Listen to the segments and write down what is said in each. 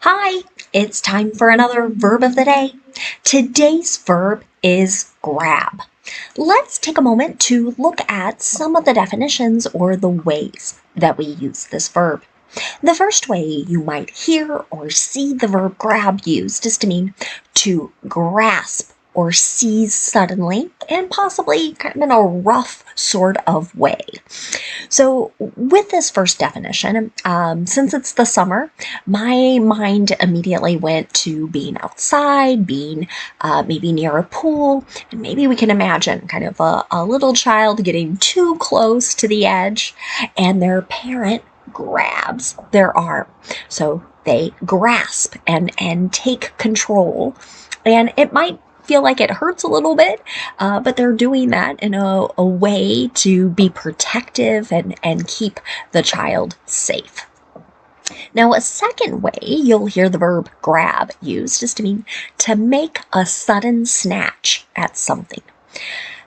Hi, it's time for another verb of the day. Today's verb is grab. Let's take a moment to look at some of the definitions or the ways that we use this verb. The first way you might hear or see the verb grab used is to mean to grasp or seize suddenly and possibly kind of in a rough sort of way. So, with this first definition, since it's the summer, my mind immediately went to being outside, being maybe near a pool, and maybe we can imagine kind of a little child getting too close to the edge, and their parent grabs their arm. So they grasp and take control, and it might feel like it hurts a little bit, but they're doing that in a way to be protective and keep the child safe. Now, a second way you'll hear the verb grab used is to mean to make a sudden snatch at something.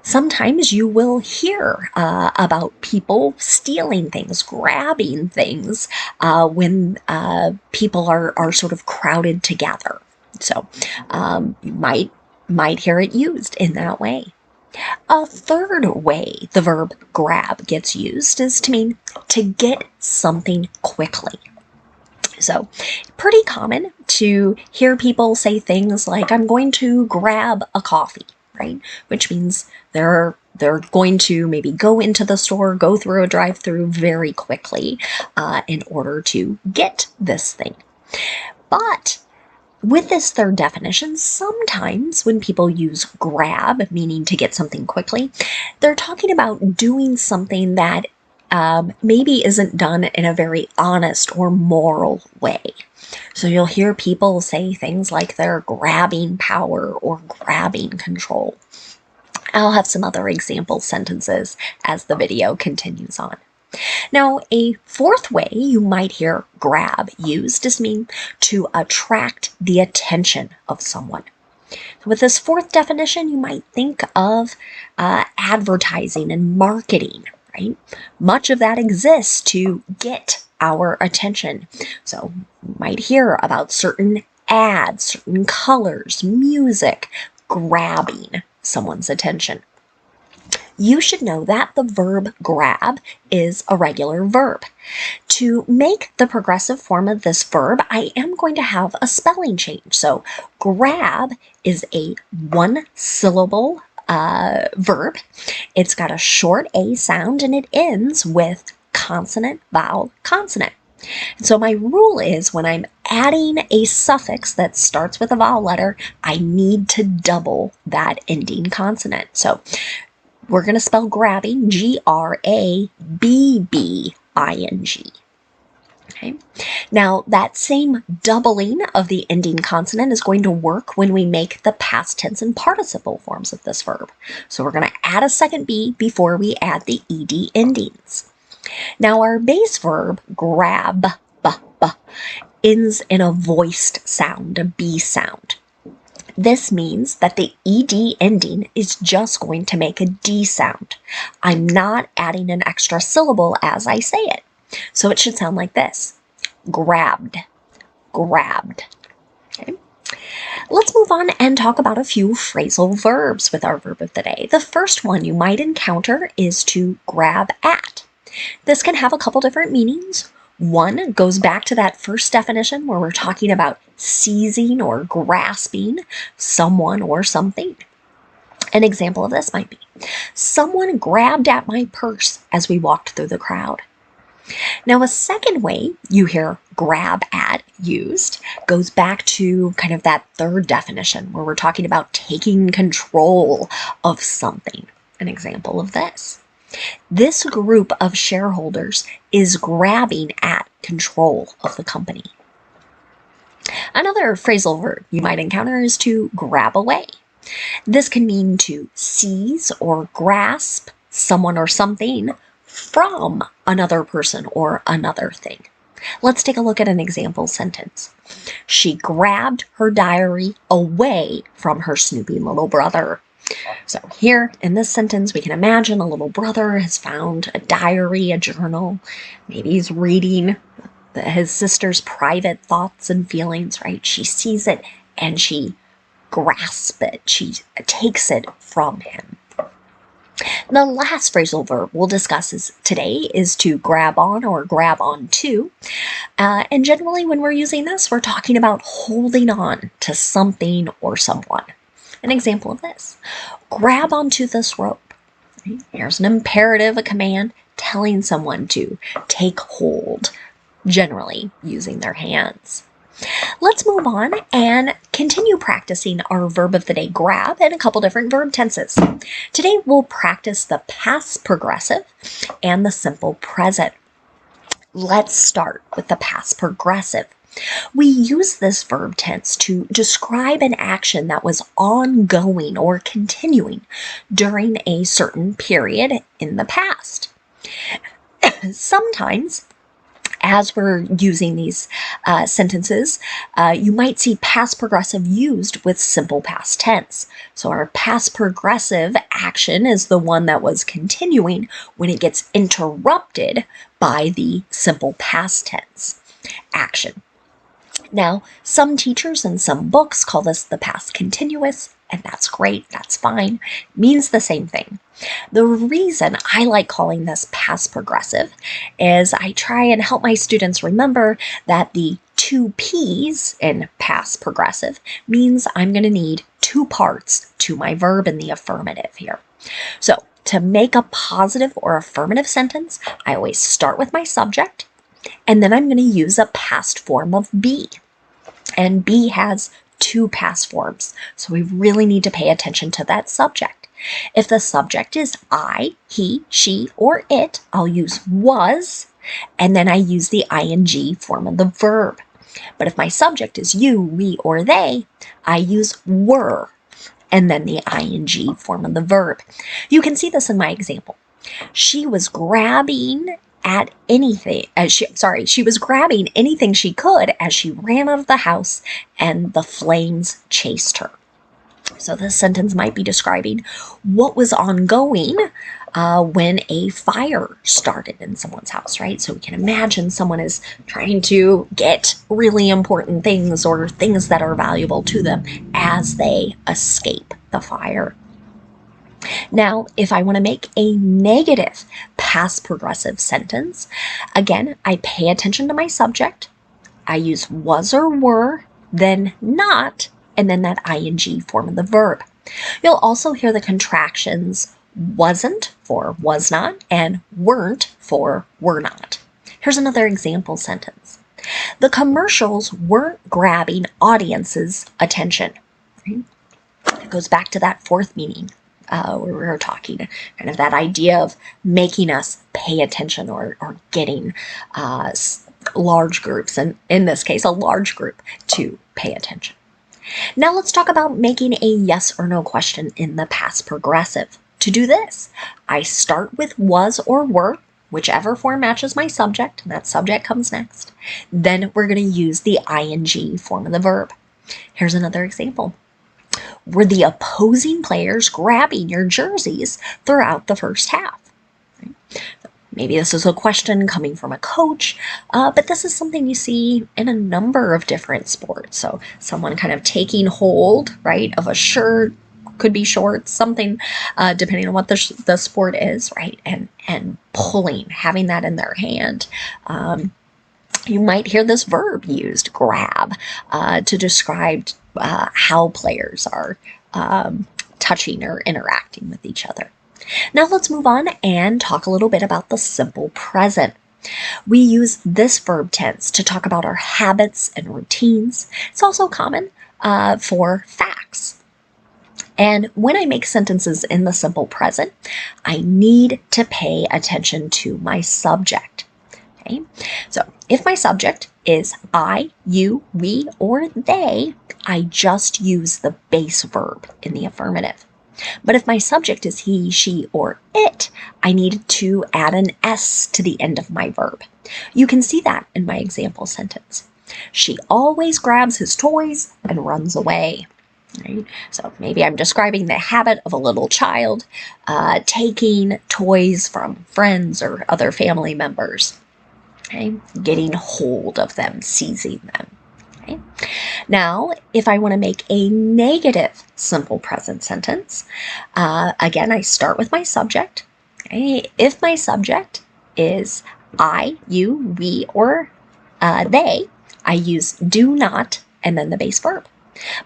Sometimes you will hear about people stealing things, grabbing things when people are sort of crowded together. So you might hear it used in that way. A third way the verb grab gets used is to mean to get something quickly. So, pretty common to hear people say things like, I'm going to grab a coffee, right? Which means they're going to maybe go into the store, go through a drive-through very quickly in order to get this thing. But with this third definition, sometimes when people use grab, meaning to get something quickly, they're talking about doing something that maybe isn't done in a very honest or moral way. So you'll hear people say things like they're grabbing power or grabbing control. I'll have some other example sentences as the video continues on. Now, a fourth way you might hear grab used is mean to attract the attention of someone. With this fourth definition, you might think of advertising and marketing, right? Much of that exists to get our attention. So you might hear about certain ads, certain colors, music grabbing someone's attention. You should know that the verb grab is a regular verb. To make the progressive form of this verb, I am going to have a spelling change. So grab is a one-syllable verb. It's got a short A sound and it ends with consonant, vowel, consonant. So my rule is when I'm adding a suffix that starts with a vowel letter, I need to double that ending consonant. So we're going to spell grabbing, G-R-A-B-B-I-N-G. Okay. Now, that same doubling of the ending consonant is going to work when we make the past tense and participle forms of this verb. So we're going to add a second B before we add the ed endings. Now, our base verb, grab, ends in a voiced sound, a B sound. This means that the ed ending is just going to make a D sound. I'm not adding an extra syllable as I say it. So it should sound like this. Grabbed, grabbed. Okay. Let's move on and talk about a few phrasal verbs with our verb of the day. The first one you might encounter is to grab at. This can have a couple different meanings. One goes back to that first definition where we're talking about seizing or grasping someone or something. An example of this might be, someone grabbed at my purse as we walked through the crowd. Now, a second way you hear grab at used goes back to kind of that third definition where we're talking about taking control of something. An example of this. This group of shareholders is grabbing at control of the company. Another phrasal verb you might encounter is to grab away. This can mean to seize or grasp someone or something from another person or another thing. Let's take a look at an example sentence. She grabbed her diary away from her snooping little brother. So here in this sentence, we can imagine a little brother has found a diary, a journal. Maybe he's reading his sister's private thoughts and feelings, right? She sees it and she grasps it. She takes it from him. The last phrasal verb we'll discuss today is to grab on or grab onto. And generally when we're using this, we're talking about holding on to something or someone. An example of this: grab onto this rope. Here's an imperative, a command, telling someone to take hold, generally using their hands. Let's move on and continue practicing our verb of the day, grab, in a couple different verb tenses. Today we'll practice the past progressive and the simple present. Let's start with the past progressive. We use this verb tense to describe an action that was ongoing or continuing during a certain period in the past. Sometimes, as we're using these sentences, you might see past progressive used with simple past tense. So our past progressive action is the one that was continuing when it gets interrupted by the simple past tense action. Now, some teachers and some books call this the past continuous, and that's great, that's fine. It means the same thing. The reason I like calling this past progressive is I try and help my students remember that the two P's in past progressive means I'm going to need two parts to my verb in the affirmative here. So to make a positive or affirmative sentence, I always start with my subject, and then I'm going to use a past form of be. And be has two past forms, so we really need to pay attention to that subject. If the subject is I, he, she, or it, I'll use was, and then I use the ing form of the verb. But if my subject is you, we, or they, I use were, and then the ing form of the verb. You can see this in my example. She was grabbing at anything, she was grabbing anything she could as she ran out of the house and the flames chased her. So this sentence might be describing what was ongoing when a fire started in someone's house, right? So we can imagine someone is trying to get really important things or things that are valuable to them as they escape the fire. Now, if I want to make a negative past progressive sentence, again, I pay attention to my subject, I use was or were, then not, and then that ing form of the verb. You'll also hear the contractions wasn't for was not and weren't for were not. Here's another example sentence. The commercials weren't grabbing audiences' attention. Right? It goes back to that fourth meaning. Where we were talking, kind of that idea of making us pay attention or getting large groups, and in this case, a large group, to pay attention. Now let's talk about making a yes or no question in the past progressive. To do this, I start with was or were, whichever form matches my subject, and that subject comes next. Then we're going to use the ing form of the verb. Here's another example. Were the opposing players grabbing your jerseys throughout the first half? Maybe this is a question coming from a coach, but this is something you see in a number of different sports. So someone kind of taking hold, right, of a shirt, could be shorts, something, depending on what the sport is, right, and pulling, having that in their hand. You might hear this verb used, grab, to describe how players are touching or interacting with each other. Now let's move on and talk a little bit about the simple present. We use this verb tense to talk about our habits and routines. It's also common for facts. And when I make sentences in the simple present, I need to pay attention to my subject. Okay? So if my subject is I, you, we, or they, I just use the base verb in the affirmative. But if my subject is he, she, or it, I need to add an S to the end of my verb. You can see that in my example sentence. She always grabs his toys and runs away. Right? So maybe I'm describing the habit of a little child taking toys from friends or other family members. Okay? Getting hold of them, seizing them. Okay? Now, if I want to make a negative simple present sentence, again, I start with my subject. Okay? If my subject is I, you, we, or they, I use do not and then the base verb.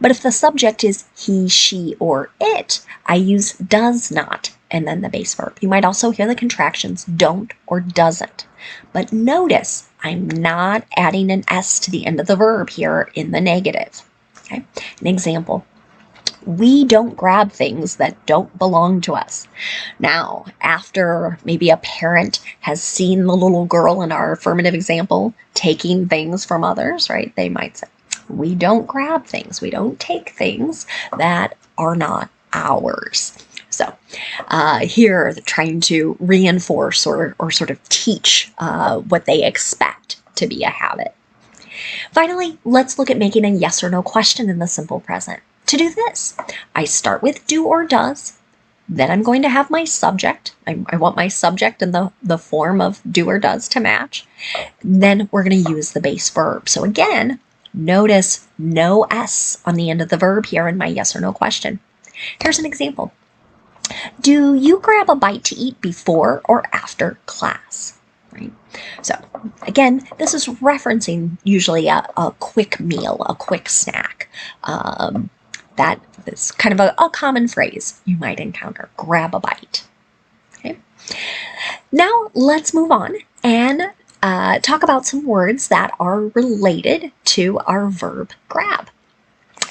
But if the subject is he, she, or it, I use does not and then the base verb. You might also hear the contractions don't or doesn't. But notice I'm not adding an S to the end of the verb here in the negative. Okay? An example. We don't grab things that don't belong to us. Now, after maybe a parent has seen the little girl in our affirmative example taking things from others, right, they might say, we don't grab things. We don't take things that are not ours. So here, trying to reinforce or sort of teach what they expect to be a habit. Finally, let's look at making a yes or no question in the simple present. To do this, I start with do or does, then I'm going to have my subject. I want my subject in the form of do or does to match. Then we're going to use the base verb. So again, notice no S on the end of the verb here in my yes or no question. Here's an example. Do you grab a bite to eat before or after class? Right. So again, this is referencing usually a quick meal, a quick snack. That is kind of a common phrase you might encounter, grab a bite. Okay. Now let's move on and talk about some words that are related to our verb grab.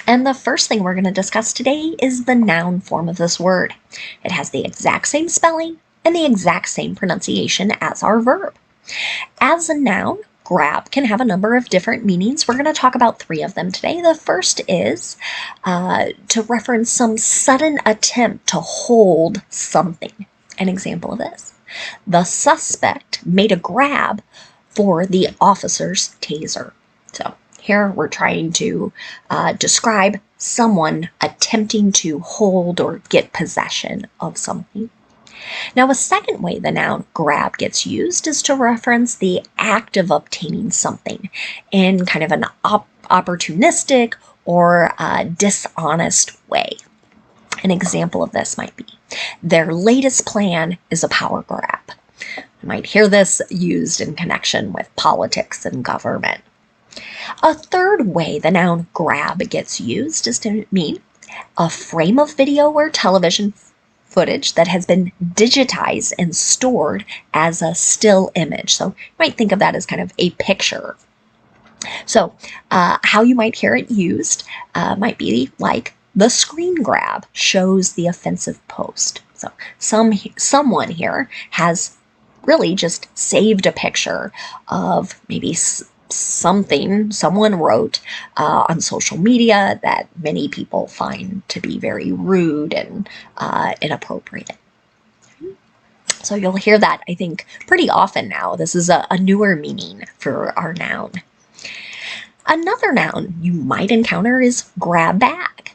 And the first thing we're going to discuss today is the noun form of this word. It has the exact same spelling and the exact same pronunciation as our verb. As a noun, grab can have a number of different meanings. We're going to talk about 3 of them today. The first is to reference some sudden attempt to hold something. An example of this. The suspect made a grab for the officer's taser. So here we're trying to describe someone attempting to hold or get possession of something. Now, a second way the noun grab gets used is to reference the act of obtaining something in kind of an opportunistic or dishonest way. An example of this might be, their latest plan is a power grab. You might hear this used in connection with politics and government. A third way the noun grab gets used is to mean a frame of video or television footage that has been digitized and stored as a still image. So you might think of that as kind of a picture. So how you might hear it used might be like the screen grab shows the offensive post. So someone here has really just saved a picture of maybe something someone wrote on social media that many people find to be very rude and inappropriate. So you'll hear that, I think, pretty often now. This is a newer meaning for our noun. Another noun you might encounter is grab bag.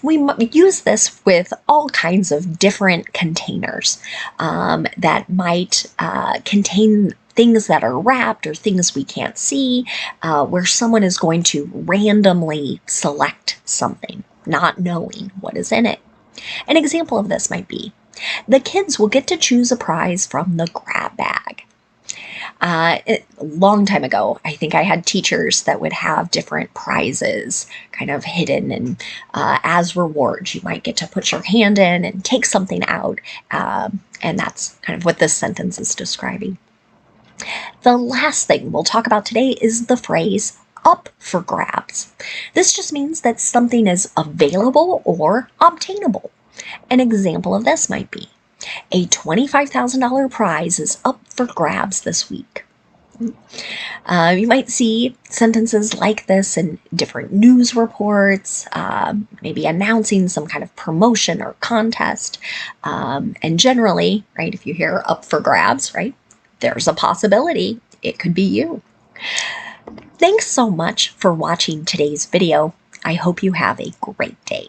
We use this with all kinds of different containers that might contain things that are wrapped or things we can't see, where someone is going to randomly select something, not knowing what is in it. An example of this might be, the kids will get to choose a prize from the grab bag. A long time ago, I think I had teachers that would have different prizes kind of hidden, and as rewards, you might get to put your hand in and take something out, and that's kind of what this sentence is describing. The last thing we'll talk about today is the phrase up for grabs. This just means that something is available or obtainable. An example of this might be, a $25,000 prize is up for grabs this week. You might see sentences like this in different news reports, maybe announcing some kind of promotion or contest. And generally, right, if you hear up for grabs, right, there's a possibility it could be you. Thanks so much for watching today's video. I hope you have a great day.